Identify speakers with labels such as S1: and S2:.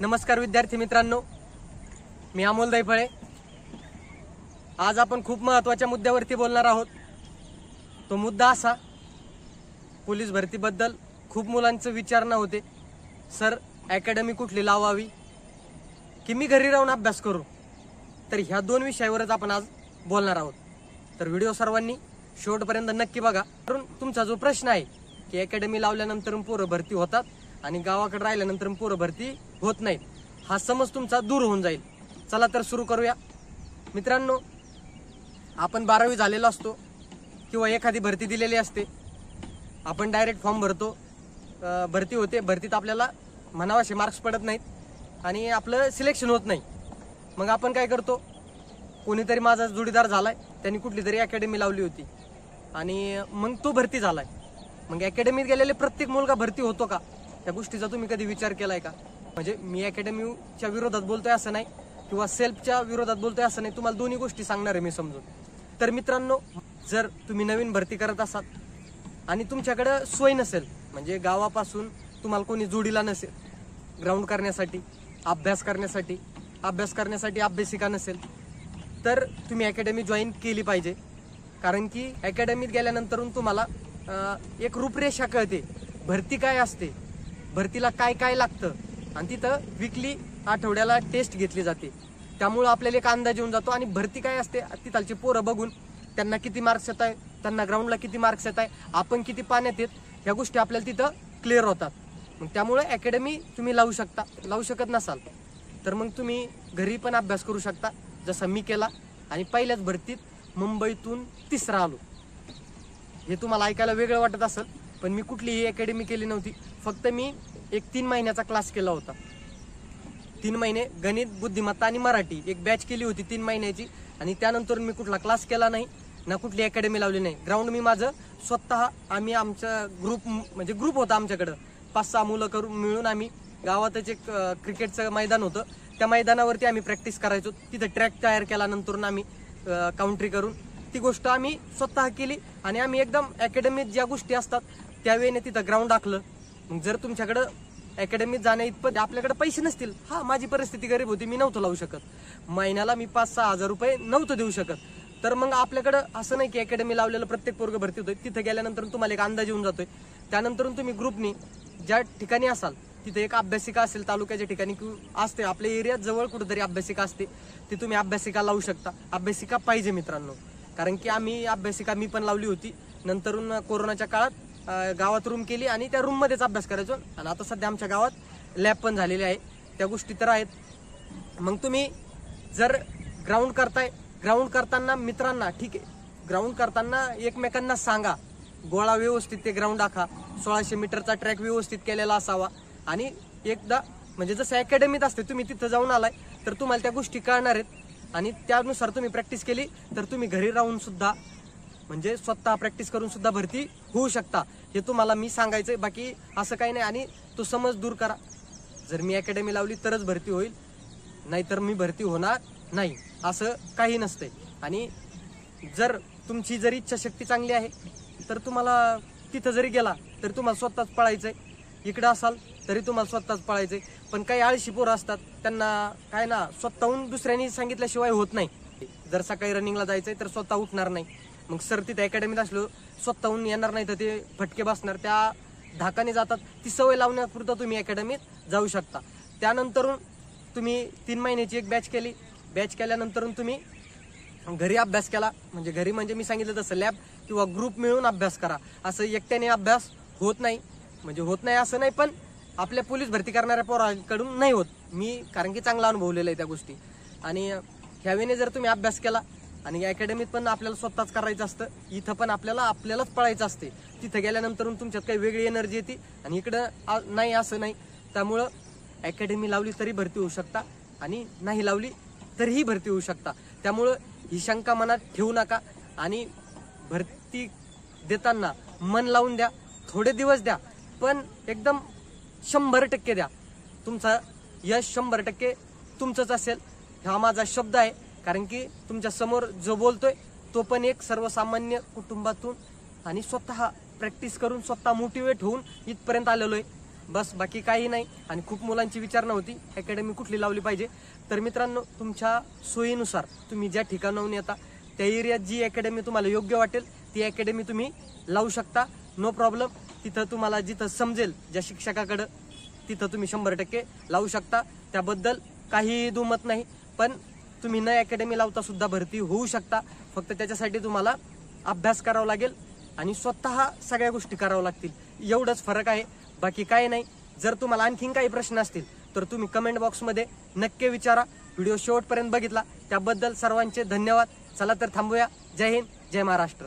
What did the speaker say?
S1: नमस्कार विद्यार्थी मित्रांनो, मी अमोल दैफळे। आज आपण खूप महत्त्वाच्या मुद्द्यावरती बोलणार आहोत। तो मुद्दा असा, पोलीस भरतीबद्दल खूप मुलांचे विचारणा होते, सर अकॅडमी कुठली लावावी की मी घरी राहून अभ्यास करू। तर ह्या दोन विषयावरच आपण आज बोलणार आहोत। तर व्हिडिओ सर्वांनी शेवटपर्यंत नक्की बघा। कारण तुमचा जो प्रश्न आहे की अकॅडमी लावल्यानंतर पोरं भरती होतात आणि गावाकडे राहिल्यानंतर पोरं भरती होत नाहीत, हा समज तुमचा दूर होऊन जाईल। चला तर सुरू करूया। मित्रांनो, आपण 12वी झालेलो असतो किंवा एखादी भरती दिलेली असते, आपण डायरेक्ट फॉर्म भरतो, भरती होते, भरतीत आपल्याला म्हणावाशे मार्क्स पडत नाहीत आणि आपलं सिलेक्शन होत नाही। मग आपण काय करतो, कोणीतरी माझा जोडीदार झालाय, त्यांनी कुठली तरी अकॅडमी लावली होती आणि मग तो भरती झालाय। मग अकॅडमीत गेलेले प्रत्येक मुलगा भरती होतो का, त्या गोष्टीचा तुम्ही कधी विचार केलाय का? म्हणजे मी अकॅडमीच्या विरोधात बोलतोय असं नाही किंवा सेल्फच्या विरोधात बोलतोय असं नाही, तुम्हाला दोन्ही गोष्टी सांगणार आहे मी समजून। तर मित्रांनो, जर तुम्ही नवीन भरती करत असाल आणि तुमच्याकडे सोय नसेल, म्हणजे गावापासून तुम्हाला कोणी जोडीला नसेल, ग्राउंड करण्यासाठी अभ्यास करण्यासाठी अभ्यासिका नसेल, तर तुम्ही अकॅडमी जॉईन केली पाहिजे। कारण की अकॅडमीत गेल्यानंतर तुम्हाला एक रूपरेषा कळते, भरती काय असते, भरतीला काय काय लागतं, आणि तिथं वीकली आठवड्याला टेस्ट घेतली जाते। त्यामुळे आपल्याला एक अंदाज येऊन जातो आणि भरती काय असते तिथलचे पोरं बघून त्यांना किती मार्क्स येत आहे, त्यांना ग्राउंडला किती मार्क्स येत आहे, आपण किती पाण्यात येत, ह्या गोष्टी आपल्याला तिथं क्लिअर होतात। मग त्यामुळे अकॅडमी तुम्ही लावू शकता। लावू शकत नसाल तर मग तुम्ही घरी पण अभ्यास करू शकता, जसं मी केला आणि पहिल्याच भरतीत मुंबईतून तिसरा आलो। हे तुम्हाला ऐकायला वेगळं वाटत असेल, पण मी कुठलीही अकॅडमी केली नव्हती। फक्त मी एक 3 महिन्याचा क्लास केला होता। 3 महिने गणित, बुद्धिमत्ता आणि मराठी एक बॅच केली होती 3 महिन्याची, आणि त्यानंतर मी कुठला क्लास केला नाही ना कुठली अकॅडमी लावली नाही। ग्राउंड मी माझं स्वतः, आम्ही आमचा ग्रुप होता आमच्याकडं, 5-6 मुलं करून मिळून आम्ही गावातच एक क्रिकेटचं मैदान होतं, त्या मैदानावरती आम्ही प्रॅक्टिस करायचो। तिथं ट्रॅक तयार केला, नंतर आम्ही काउंट्री करून ती गोष्ट आम्ही स्वतः केली आणि आम्ही एकदम अकॅडमीत ज्या गोष्टी असतात त्यावेळेने तिथं ग्राउंड आखलं। मग जर तुमच्याकडं अकॅडमीत जाण्या इतपत आपल्याकडे पैसे नसतील, माझी परिस्थिती गरीब होती, मी नव्हतं लावू शकत, महिन्याला मी 5-6 हजार रुपये नव्हतं देऊ शकत, तर मग आपल्याकडं असं नाही की अकॅडमी लावलेलं प्रत्येक पोरग भरती होतोय। तिथं गेल्यानंतर तुम्हाला एक अंदाज येऊन जातोय। त्यानंतर तुम्ही ग्रुपनी ज्या ठिकाणी असाल तिथे एक अभ्यासिका असेल, तालुक्याच्या ठिकाणी असते, आपल्या एरियात जवळ कुठेतरी अभ्यासिका असते, ती तुम्ही अभ्यासिका लावू शकता। अभ्यासिका पाहिजे मित्रांनो, कारण की आम्ही अभ्यासिका मी पण लावली होती। नंतरून कोरोनाच्या काळात गावात रूम केली आणि त्या रूममध्येच अभ्यास करायचो, आणि आता सध्या आमच्या गावात लॅब पण झालेली आहे, त्या गोष्टी तर आहेत। मग तुम्ही जर ग्राउंड करताय, ग्राउंड करताना मित्रांना, ठीक आहे, ग्राउंड करताना एकमेकांना सांगा, गोळा व्यवस्थित ते ग्राउंड आखा, 1600 मीटरचा ट्रॅक व्यवस्थित केलेला असावा। आणि एकदा म्हणजे जसं अकॅडमीत असते, तुम्ही तिथं जाऊन आलाय तर तुम्हाला त्या गोष्टी कळणार आहेत आणि त्यानुसार तुम्ही प्रॅक्टिस केली तर तुम्ही घरी राहून सुद्धा, म्हणजे स्वतः प्रॅक्टिस करून सुद्धा भरती होऊ शकता। हे तुम्हाला मी सांगायचंय, बाकी असं काही नाही। आणि तो समज दूर करा, जर मी अकॅडमी लावली तरच भरती होईल, नाहीतर मी भरती होणार नाही, असं काही नसतंय। आणि जर तुमची जर इच्छाशक्ती चांगली आहे तर तुम्हाला तिथं जरी गेला तर तुम्हाला स्वतःच पळायचंय, इकडं असाल तरी तुम्हाला स्वतःच पळायचंय। पण काही आळशी पोरं असतात, त्यांना काय ना, स्वतःहून दुसऱ्यांनी सांगितल्याशिवाय होत नाही। जर सकाळी रनिंगला जायचंय तर स्वतः उठणार नाही, मग सर तिथे अकॅडमीत असलो स्वतःहून येणार नाही तर ते फटके बसणार, त्या धाकाने जातात। ती सवय लावण्यापुरता तुम्ही अकॅडमीत जाऊ शकता। त्यानंतर तुम्ही 3 महिन्याची एक बॅच केली, बॅच केल्यानंतर तुम्ही घरी अभ्यास केला, म्हणजे घरी म्हणजे मी सांगितलं तसं लॅब किंवा ग्रुप मिळून अभ्यास करा। असं एकट्याने अभ्यास होत नाही, म्हणजे होत नाही असं नाही, पण आपल्या पोलीस भरती करणाऱ्या पोरांकडून नाही होत, मी कारण की चांगला अनुभवलेला आहे त्या गोष्टी। आणि ह्यावेळी जर तुम्ही अभ्यास केला, आणि अकॅडमीत पण आपल्याला स्वतःच करायचं असतं, इथं पण आपल्यालाच पळायचं असते, तिथं गेल्यानंतर तुमच्यात काही वेगळी एनर्जी येते आणि इकडं नाही, असं नाही। त्यामुळं अकॅडमी लावली तरी भरती होऊ शकता आणि नाही लावली तरीही भरती होऊ शकता। त्यामुळं ही शंका मनात ठेवू नका आणि भरती देताना मन लावून द्या, थोडे दिवस द्या, पण एकदम 100% द्या। तुमचं यश 100% तुमचंच असेल, हा माझा शब्द आहे। कारण की तुमच्या समोर जो बोलतोय तो पण एक सर्वसामान्य कुटुंबातून आणि स्वतः प्रॅक्टिस करून स्वतः मोटिवेट होऊन इथपर्यंत आलेलो आहे। बस, बाकी काही नाही. आणि खूप मुलांची विचारणा होती अकॅडमी कुठली लावली पाहिजे. तर मित्रांनो, तुमच्या सोयीनुसार तुम्ही ज्या ठिकाणाहून येता त्या एरियात जी अकॅडमी तुम्हाला योग्य वाटेल ती अकॅडमी तुम्ही लावू शकता. No problem. तिथं तुम्हाला जिथं समजेल ज्या शिक्षकाकडं तिथं तुम्ही 100% लावू शकता. त्याबद्दल काही दुमत नाही. पण तुम्ही न अकॅडमी लावता सुद्धा भरती होऊ शकता. फक्त त्याच्यासाठी तुम्हाला अभ्यास करावा लागेल आणि स्वतः सगळ्या गोष्टी कराव्या लागतील. एवढंच फरक आहे, बाकी काही नाही. जर तुम्हाला आणखीन काही प्रश्न असतील तर तुम्ही कमेंट बॉक्समध्ये नक्की विचारा. व्हिडिओ शेवटपर्यंत बघितला त्याबद्दल सर्वांचे धन्यवाद. चला तर थांबूया. जय हिंद, जय महाराष्ट्र.